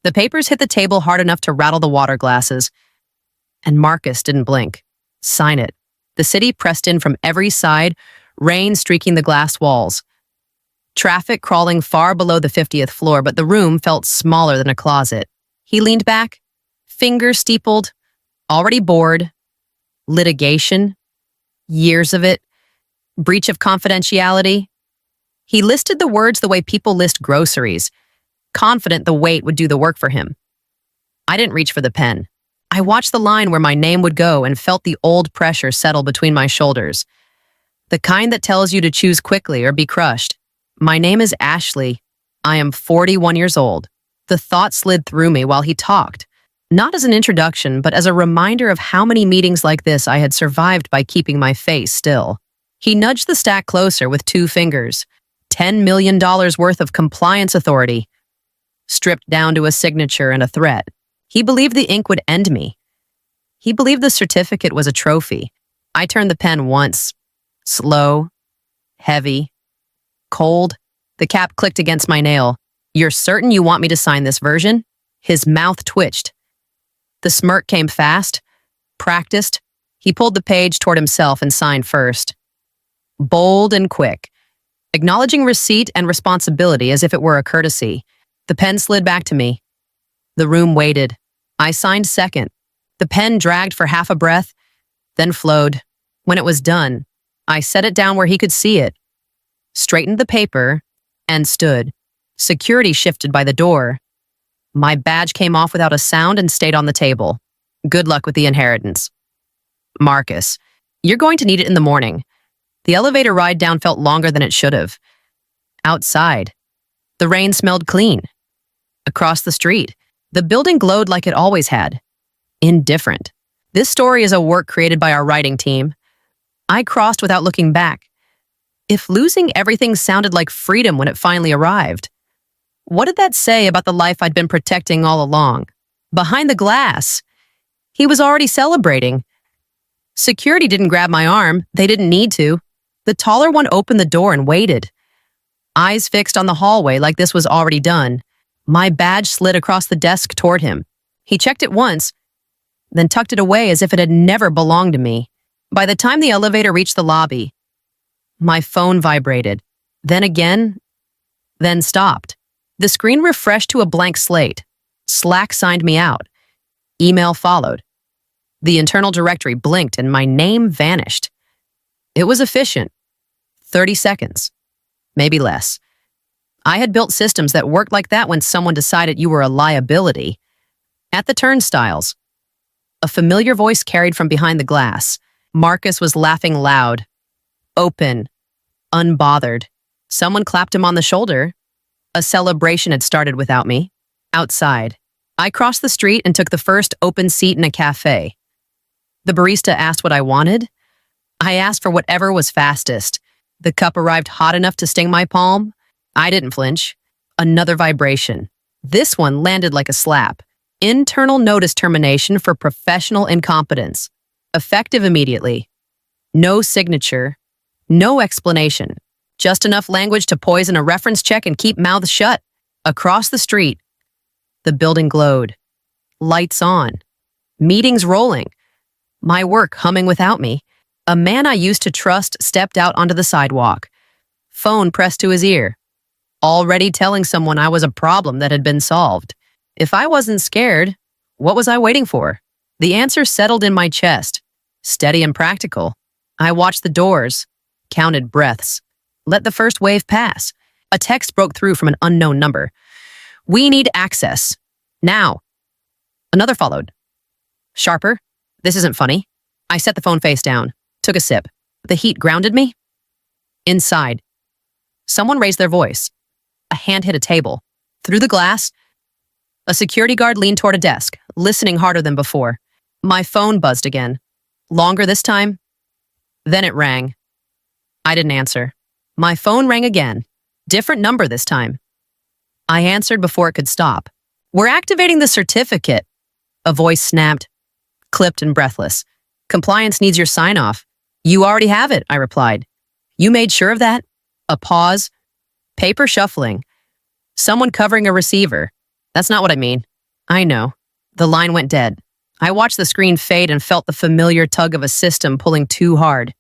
The papers hit the table hard enough to rattle the water glasses, and Marcus didn't blink. Sign it. The city pressed in from every side, rain streaking the glass walls. Traffic crawling far below the 50th floor, but the room felt smaller than a closet. He leaned back, fingers steepled, already bored. Litigation. Years of it. Breach of confidentiality. He listed the words the way people list groceries, confident the weight would do the work for him. I didn't reach for the pen. I watched the line where my name would go and felt the old pressure settle between my shoulders. The kind that tells you to choose quickly or be crushed. My name is Ashley. I am 41 years old. The thought slid through me while he talked, not as an introduction, but as a reminder of how many meetings like this I had survived by keeping my face still. He nudged the stack closer with 2 fingers. $10 million worth of compliance authority, stripped down to a signature and a threat. He believed the ink would end me. He believed the certificate was a trophy. I turned the pen once. Slow, heavy, cold. The cap clicked against my nail. You're certain you want me to sign this version? His mouth twitched. The smirk came fast, practiced. He pulled the page toward himself and signed first. Bold and quick, acknowledging receipt and responsibility as if it were a courtesy. The pen slid back to me. The room waited. I signed second. The pen dragged for half a breath, then flowed. When it was done, I set it down where he could see it, straightened the paper, and stood. Security shifted by the door. My badge came off without a sound and stayed on the table. Good luck with the inheritance. Marcus, you're going to need it in the morning. The elevator ride down felt longer than it should have. Outside, the rain smelled clean. Across the street, the building glowed like it always had. Indifferent. This story is a work created by our writing team. I crossed without looking back. If losing everything sounded like freedom when it finally arrived, what did that say about the life I'd been protecting all along? Behind the glass, he was already celebrating. Security didn't grab my arm. They didn't need to. The taller one opened the door and waited. Eyes fixed on the hallway like this was already done. My badge slid across the desk toward him. He checked it once, then tucked it away as if it had never belonged to me. By the time the elevator reached the lobby, my phone vibrated. Then again, then stopped. The screen refreshed to a blank slate. Slack signed me out. Email followed. The internal directory blinked and my name vanished. It was efficient. 30 seconds. Maybe less. I had built systems that worked like that when someone decided you were a liability. At the turnstiles, a familiar voice carried from behind the glass. Marcus was laughing loud. Open. Unbothered. Someone clapped him on the shoulder. A celebration had started without me. Outside, I crossed the street and took the first open seat in a cafe. The barista asked what I wanted. I asked for whatever was fastest. The cup arrived hot enough to sting my palm. I didn't flinch. Another vibration. This one landed like a slap. Internal notice termination for professional incompetence. Effective immediately. No signature. No explanation. Just enough language to poison a reference check and keep mouths shut. Across the street, the building glowed. Lights on. Meetings rolling. My work humming without me. A man I used to trust stepped out onto the sidewalk. Phone pressed to his ear. Already telling someone I was a problem that had been solved. If I wasn't scared, what was I waiting for? The answer settled in my chest. Steady and practical. I watched the doors. Counted breaths. Let the first wave pass. A text broke through from an unknown number. We need access. Now. Another followed. Sharper. This isn't funny. I set the phone face down. Took a sip. The heat grounded me. Inside. Someone raised their voice. A hand hit a table. Through the glass, a security guard leaned toward a desk, listening harder than before. My phone buzzed again. Longer this time. Then it rang. I didn't answer. My phone rang again. Different number this time. I answered before it could stop. We're activating the certificate. A voice snapped, clipped and breathless. Compliance needs your sign-off. You already have it, I replied. You made sure of that? A pause. Paper shuffling. Someone covering a receiver. That's not what I mean. I know. The line went dead. I watched the screen fade and felt the familiar tug of a system pulling too hard.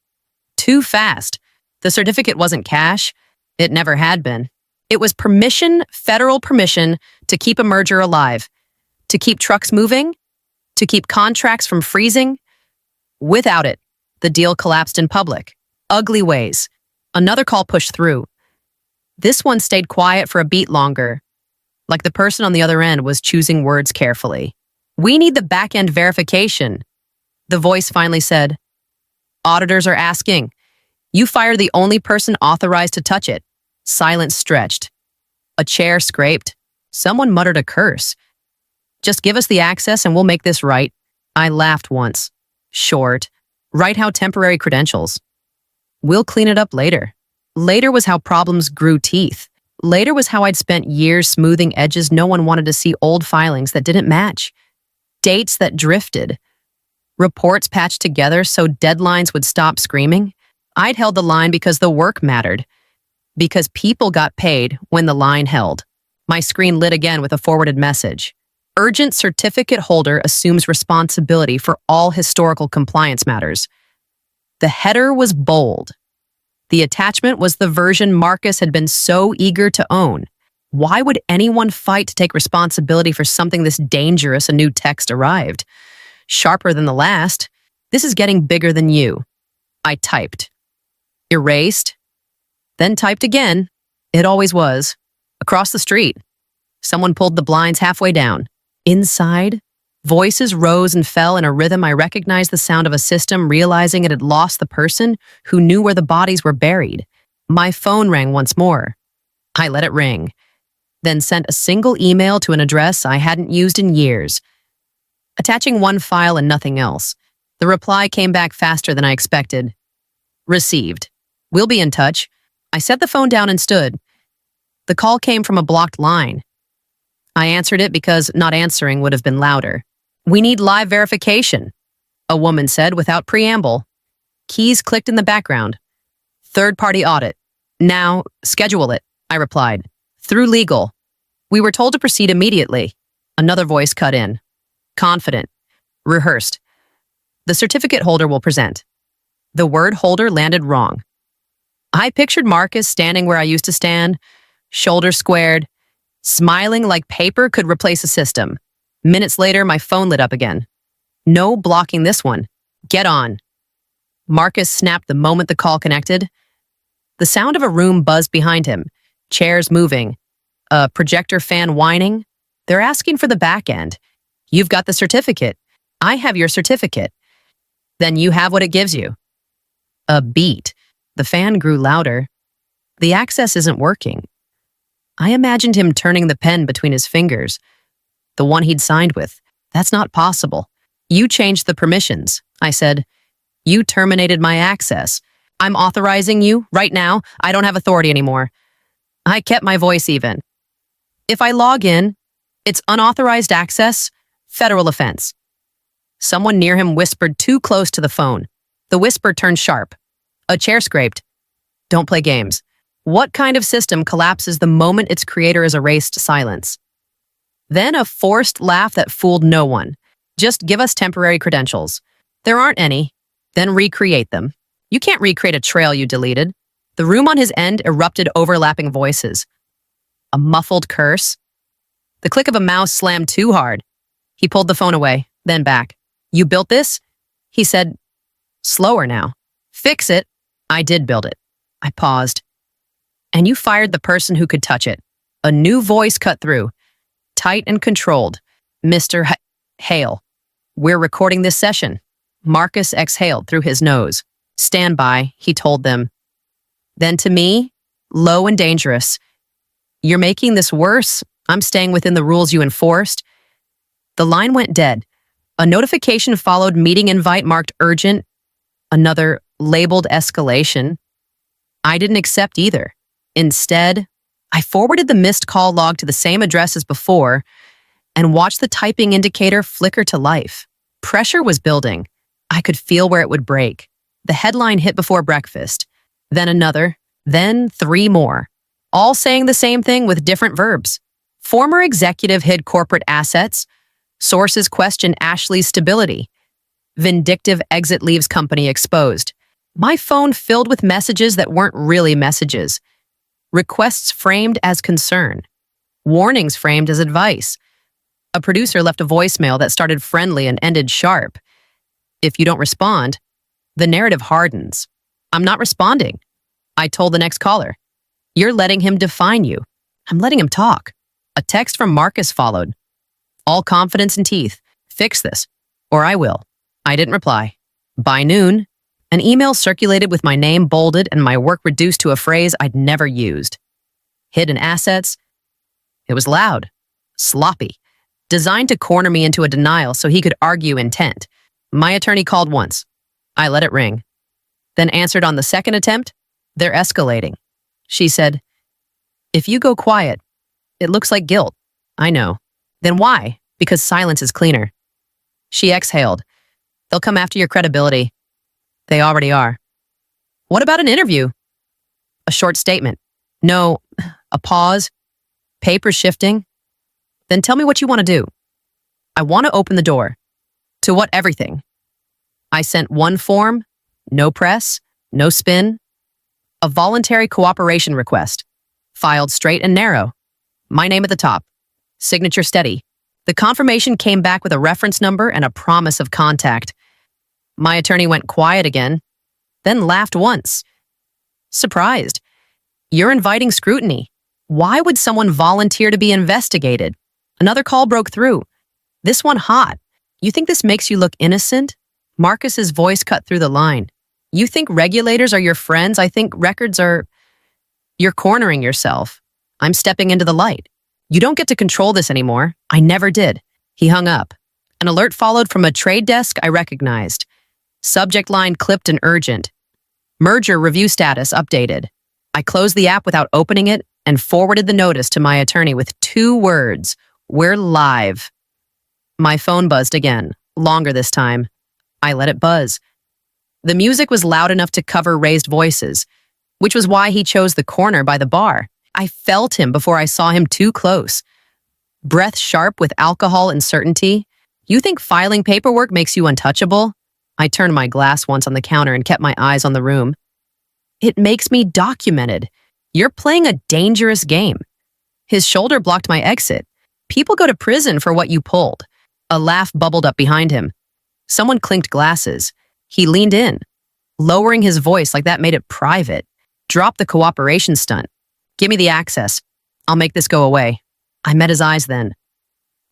Too fast. The certificate wasn't cash. It never had been. It was permission, federal permission, to keep a merger alive, to keep trucks moving, to keep contracts from freezing. Without it, the deal collapsed in public. Ugly ways. Another call pushed through. This one stayed quiet for a beat longer, like the person on the other end was choosing words carefully. "We need the back-end verification," the voice finally said. "Auditors are asking. You fired the only person authorized to touch it." Silence stretched. A chair scraped. Someone muttered a curse. "Just give us the access and we'll make this right." I laughed once. Short. Right how temporary credentials. "We'll clean it up later." Later was how problems grew teeth. Later was how I'd spent years smoothing edges no one wanted to see, old filings that didn't match. Dates that drifted. Reports patched together so deadlines would stop screaming. I'd held the line because the work mattered. Because people got paid when the line held. My screen lit again with a forwarded message. "Urgent certificate holder assumes responsibility for all historical compliance matters." The header was bold. The attachment was the version Marcus had been so eager to own. Why would anyone fight to take responsibility for something this dangerous? A new text arrived. Sharper than the last. "This is getting bigger than you." I typed. Erased. Then typed again. It always was. Across the street. Someone pulled the blinds halfway down. Inside, voices rose and fell in a rhythm. I recognized the sound of a system realizing it had lost the person who knew where the bodies were buried. My phone rang once more. I let it ring, then sent a single email to an address I hadn't used in years, attaching one file and nothing else. The reply came back faster than I expected. "Received. We'll be in touch." I set the phone down and stood. The call came from a blocked line. I answered it because not answering would have been louder. "We need live verification," a woman said without preamble. Keys clicked in the background. "Third-party audit. Now, schedule it," I replied. "Through legal. We were told to proceed immediately." Another voice cut in. Confident. Rehearsed. "The certificate holder will present." The word holder landed wrong. I pictured Marcus standing where I used to stand, shoulders squared, smiling like paper could replace a system. Minutes later, my phone lit up again. "No blocking this one. Get on." Marcus snapped the moment the call connected. The sound of a room buzzed behind him, chairs moving, a projector fan whining. "They're asking for the back end. You've got the certificate. I have your certificate. Then you have what it gives you." A beat. The fan grew louder. "The access isn't working." I imagined him turning the pen between his fingers. The one he'd signed with. "That's not possible." "You changed the permissions," I said. "You terminated my access. I'm authorizing you right now. I don't have authority anymore." I kept my voice even. "If I log in, it's unauthorized access, federal offense." Someone near him whispered too close to the phone. The whisper turned sharp. A chair scraped. "Don't play games." What kind of system collapses the moment its creator is erased? Silence. Then a forced laugh that fooled no one. "Just give us temporary credentials." "There aren't any." "Then recreate them." "You can't recreate a trail you deleted." The room on his end erupted overlapping voices. A muffled curse. The click of a mouse slammed too hard. He pulled the phone away, then back. "You built this?" He said, slower now. "Fix it." "I did build it." I paused. "And you fired the person who could touch it." A new voice cut through, tight and controlled. "Mr. Hale, we're recording this session." Marcus exhaled through his nose. "Stand by," he told them. Then to me, low and dangerous. "You're making this worse. I'm staying within the rules you enforced." The line went dead. A notification followed, meeting invite marked urgent. Another labeled escalation. I didn't accept either. Instead, I forwarded the missed call log to the same address as before and watched the typing indicator flicker to life. Pressure was building. I could feel where it would break. The headline hit before breakfast, then another, then 3 more, all saying the same thing with different verbs. Former executive hid corporate assets, Sources question Ashley's stability. Vindictive exit leaves company exposed. My phone filled with messages that weren't really messages. Requests framed as concern. Warnings framed as advice. A producer left a voicemail that started friendly and ended sharp. If you don't respond, the narrative hardens. I'm not responding. I told the next caller. You're letting him define you. I'm letting him talk. A text from Marcus followed. All confidence and teeth. Fix this, or I will. I didn't reply. By noon, an email circulated with my name bolded and my work reduced to a phrase I'd never used. Hidden assets. It was loud, sloppy, designed to corner me into a denial so he could argue intent. My attorney called once. I let it ring. Then answered on the second attempt. They're escalating. She said, if you go quiet, it looks like guilt. I know. Then why? Because silence is cleaner. She exhaled. They'll come after your credibility. They already are. What about an interview? A short statement. No, a pause. Paper shifting. Then tell me what you want to do. I want to open the door. To what everything? I sent one form, no press, no spin. A voluntary cooperation request. Filed straight and narrow. My name at the top. Signature steady. The confirmation came back with a reference number and a promise of contact. My attorney went quiet again, then laughed once. Surprised. You're inviting scrutiny. Why would someone volunteer to be investigated? Another call broke through. This one hot. You think this makes you look innocent? Marcus's voice cut through the line. You think regulators are your friends? I think records are... You're cornering yourself. I'm stepping into the light. You don't get to control this anymore. I never did. He hung up. An alert followed from a trade desk I recognized. Subject line clipped and urgent. Merger review status updated. I closed the app without opening it and forwarded the notice to my attorney with 2 words. We're live. My phone buzzed again, longer this time. I let it buzz. The music was loud enough to cover raised voices, which was why he chose the corner by the bar. I felt him before I saw him too close. Breath sharp with alcohol and certainty. You think filing paperwork makes you untouchable? I turned my glass once on the counter and kept my eyes on the room. It makes me documented. You're playing a dangerous game. His shoulder blocked my exit. People go to prison for what you pulled. A laugh bubbled up behind him. Someone clinked glasses. He leaned in, lowering his voice like that made it private. Drop the cooperation stunt. Give me the access. I'll make this go away. I met his eyes then.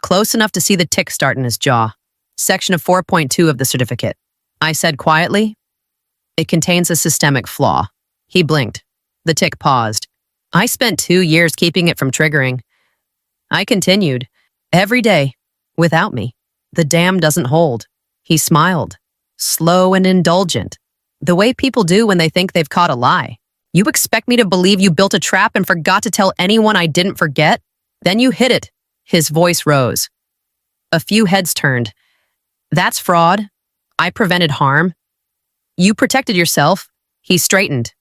Close enough to see the tick start in his jaw. Section of 4.2 of the certificate. I said quietly, it contains a systemic flaw. He blinked. The tick paused. I spent 2 years keeping it from triggering. I continued. Every day. Without me. The dam doesn't hold. He smiled. Slow and indulgent. The way people do when they think they've caught a lie. You expect me to believe you built a trap and forgot to tell anyone I didn't forget? Then you hit it. His voice rose. A few heads turned. That's fraud. I prevented harm. You protected yourself. He straightened.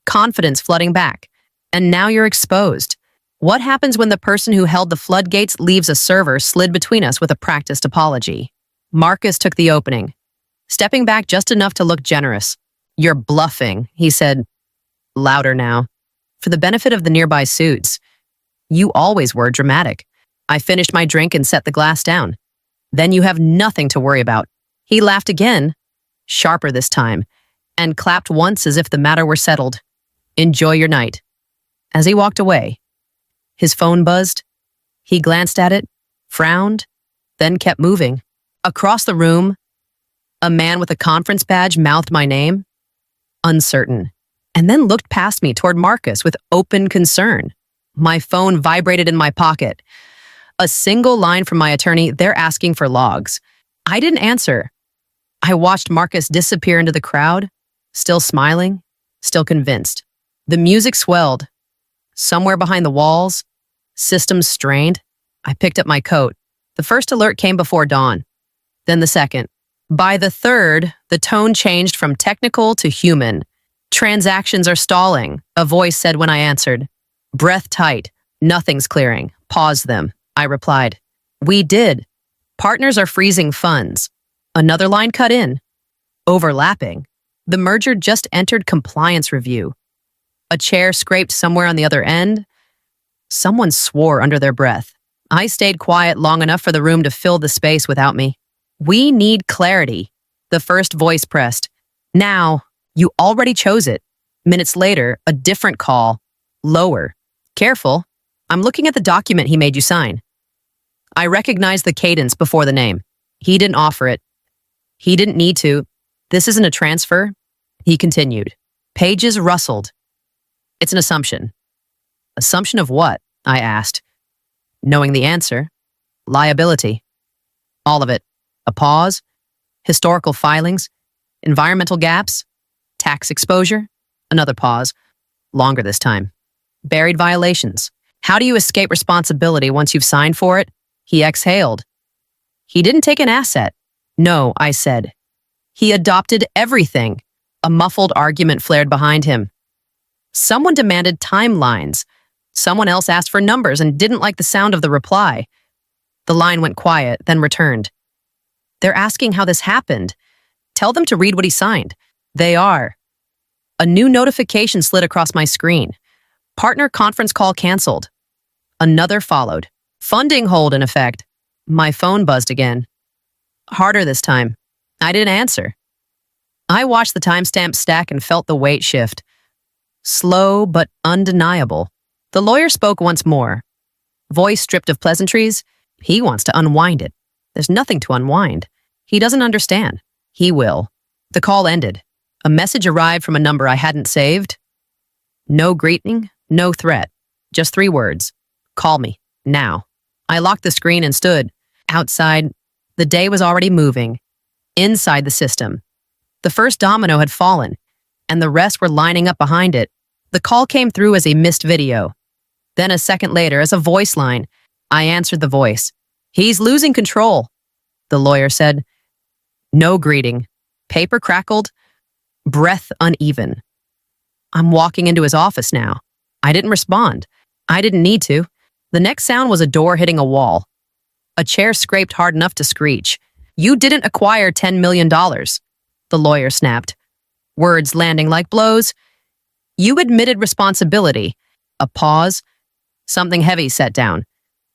Confidence flooding back. And now you're exposed. What happens when the person who held the floodgates leaves a server slid between us with a practiced apology? Marcus took the opening, stepping back just enough to look generous. You're bluffing, he said, louder now. For the benefit of the nearby suits. You always were dramatic. I finished my drink and set the glass down. Then you have nothing to worry about. He laughed again, sharper this time, and clapped once as if the matter were settled. Enjoy your night. As he walked away, his phone buzzed. He glanced at it, frowned, then kept moving. Across the room, a man with a conference badge mouthed my name, uncertain, and then looked past me toward Marcus with open concern. My phone vibrated in my pocket. A single line from my attorney, they're asking for logs. I didn't answer. I watched Marcus disappear into the crowd, still smiling, still convinced. The music swelled. Somewhere behind the walls, systems strained. I picked up my coat. The first alert came before dawn, then the second. By the third, the tone changed from technical to human. Transactions are stalling, a voice said when I answered. Breath tight. Nothing's clearing. Pause them. I replied. We did. Partners are freezing funds. Another line cut in. Overlapping. The merger just entered compliance review. A chair scraped somewhere on the other end. Someone swore under their breath. I stayed quiet long enough for the room to fill the space without me. We need clarity. The first voice pressed. Now, you already chose it. Minutes later, a different call. Lower. Careful. I'm looking at the document he made you sign. I recognized the cadence before the name. He didn't offer it. He didn't need to. This isn't a transfer. He continued. Pages rustled. It's an assumption. Assumption of what? I asked. Knowing the answer. Liability. All of it. A pause. Historical filings. Environmental gaps. Tax exposure. Another pause. Longer this time. Buried violations. How do you escape responsibility once you've signed for it? He exhaled. He didn't take an asset. No, I said. He adopted everything. A muffled argument flared behind him. Someone demanded timelines. Someone else asked for numbers and didn't like the sound of the reply. The line went quiet, then returned. They're asking how this happened. Tell them to read what he signed. They are. A new notification slid across my screen. Partner conference call canceled. Another followed. Funding hold in effect. My phone buzzed again. Harder this time. I didn't answer. I watched the timestamp stack and felt the weight shift. Slow but undeniable. The lawyer spoke once more. Voice stripped of pleasantries. He wants to unwind it. There's nothing to unwind. He doesn't understand. He will. The call ended. A message arrived from a number I hadn't saved. No greeting, no threat. Just 3 words. Call me. Now. I locked the screen and stood. Outside, the day was already moving. Inside the system, the first domino had fallen, and the rest were lining up behind it. The call came through as a missed video. Then a second later, as a voice line, I answered the voice. He's losing control, the lawyer said. No greeting. Paper crackled. Breath uneven. I'm walking into his office now. I didn't respond. I didn't need to. The next sound was a door hitting a wall. A chair scraped hard enough to screech. You didn't acquire $10 million, the lawyer snapped. Words landing like blows. You admitted responsibility. A pause. Something heavy set down.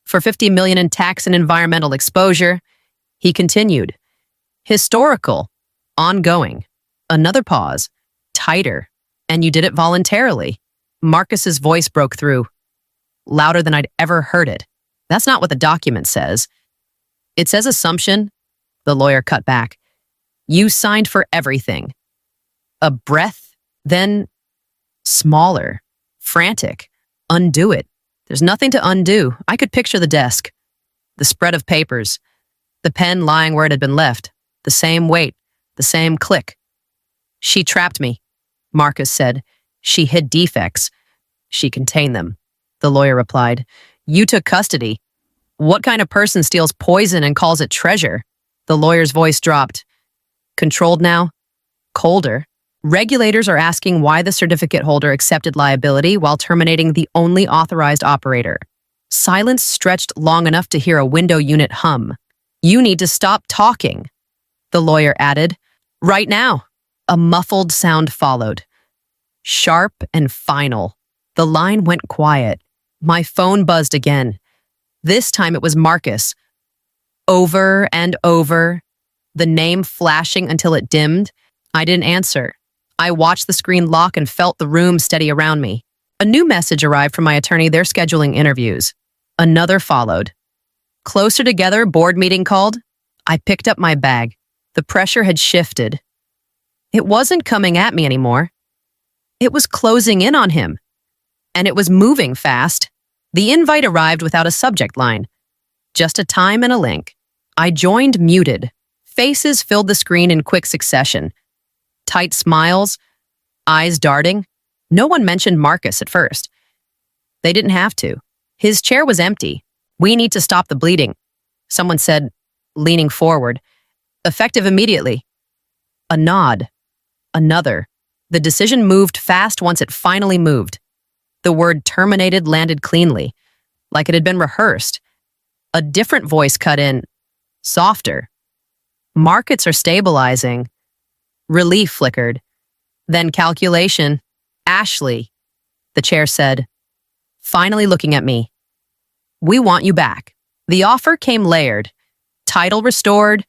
For $50 million in tax and environmental exposure. He continued. Historical. Ongoing. Another pause. Tighter. And you did it voluntarily. Marcus's voice broke through. Louder than I'd ever heard it. That's not what the document says. It says assumption. The lawyer cut back. You signed for everything. A breath, then smaller, frantic. Undo it. There's nothing to undo. I could picture the desk. The spread of papers. The pen lying where it had been left. The same weight. The same click. She trapped me, Marcus said. She hid defects. She contained them. The lawyer replied. You took custody. What kind of person steals poison and calls it treasure? The lawyer's voice dropped. Controlled now? Colder. Regulators are asking why the certificate holder accepted liability while terminating the only authorized operator. Silence stretched long enough to hear a window unit hum. You need to stop talking, the lawyer added. Right now. A muffled sound followed. Sharp and final. The line went quiet. My phone buzzed again. This time it was Marcus. Over and over. The name flashing until it dimmed. I didn't answer. I watched the screen lock and felt the room steady around me. A new message arrived from my attorney. They're scheduling interviews. Another followed. Closer together, board meeting called. I picked up my bag. The pressure had shifted. It wasn't coming at me anymore. It was closing in on him. And it was moving fast. The invite arrived without a subject line. Just a time and a link. I joined muted. Faces filled the screen in quick succession. Tight smiles, eyes darting. No one mentioned Marcus at first. They didn't have to. His chair was empty. We need to stop the bleeding, someone said, leaning forward. Effective immediately. A nod. Another. The decision moved fast once it finally moved. The word terminated landed cleanly, like it had been rehearsed. A different voice cut in. Softer. Markets are stabilizing. Relief flickered. Then calculation. Ashley, the chair said, finally looking at me. We want you back. The offer came layered. Title restored.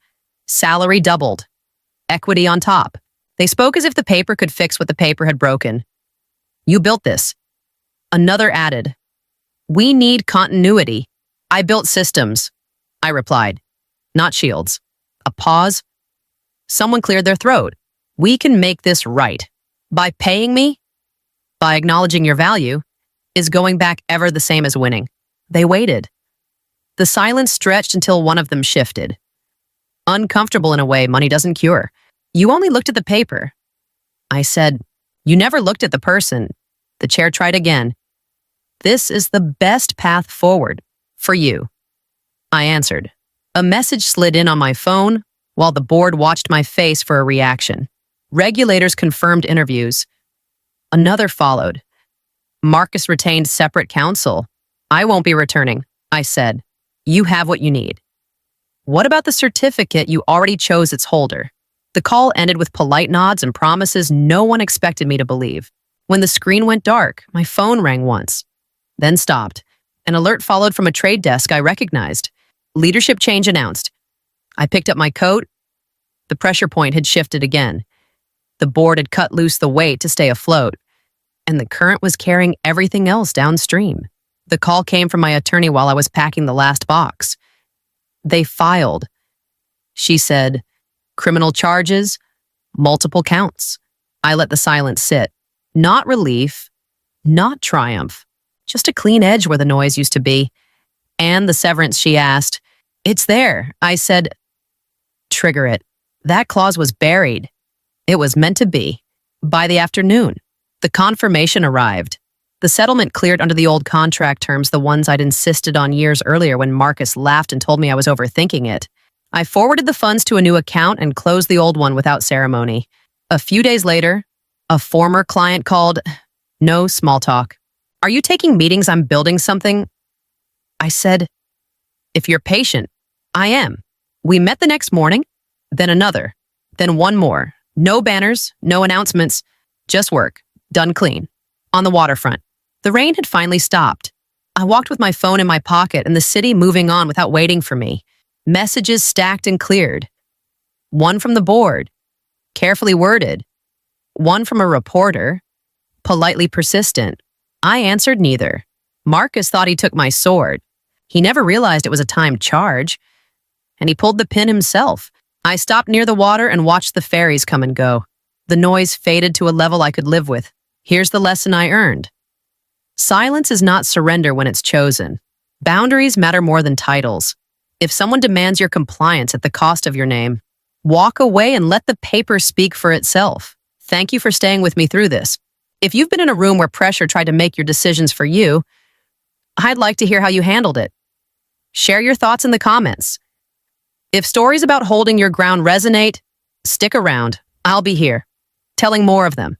Salary doubled. Equity on top. They spoke as if the paper could fix what the paper had broken. You built this. Another added. We need continuity. I built systems. I replied. Not shields. A pause. Someone cleared their throat. We can make this right. By paying me, by acknowledging your value, is going back ever the same as winning. They waited. The silence stretched until one of them shifted. Uncomfortable in a way money doesn't cure. You only looked at the paper. I said, you never looked at the person. The chair tried again. This is the best path forward for you. I answered. A message slid in on my phone while the board watched my face for a reaction. Regulators confirmed interviews. Another followed. Marcus retained separate counsel. I won't be returning, I said. You have what you need. What about the certificate you already chose its holder? The call ended with polite nods and promises no one expected me to believe. When the screen went dark, my phone rang once, then stopped. An alert followed from a trade desk I recognized. Leadership change announced. I picked up my coat. The pressure point had shifted again. The board had cut loose the weight to stay afloat, and the current was carrying everything else downstream. The call came from my attorney while I was packing the last box. They filed. She said, criminal charges, multiple counts. I let the silence sit. Not relief, not triumph, just a clean edge where the noise used to be. And the severance, she asked. It's there. I said, trigger it. That clause was buried. It was meant to be. By the afternoon, the confirmation arrived. The settlement cleared under the old contract terms, the ones I'd insisted on years earlier when Marcus laughed and told me I was overthinking it. I forwarded the funds to a new account and closed the old one without ceremony. A few days later, a former client called. No small talk. Are you taking meetings? I'm building something. I said, if you're patient, I am. We met the next morning, then another, then one more. No banners, no announcements, just work, done clean. On the waterfront. The rain had finally stopped. I walked with my phone in my pocket and the city moving on without waiting for me. Messages stacked and cleared. One from the board, carefully worded. One from a reporter, politely persistent. I answered neither. Marcus thought he took my sword. He never realized it was a timed charge. And he pulled the pin himself. I stopped near the water and watched the ferries come and go. The noise faded to a level I could live with. Here's the lesson I earned. Silence is not surrender when it's chosen. Boundaries matter more than titles. If someone demands your compliance at the cost of your name, walk away and let the paper speak for itself. Thank you for staying with me through this. If you've been in a room where pressure tried to make your decisions for you, I'd like to hear how you handled it. Share your thoughts in the comments. If stories about holding your ground resonate, stick around. I'll be here, telling more of them.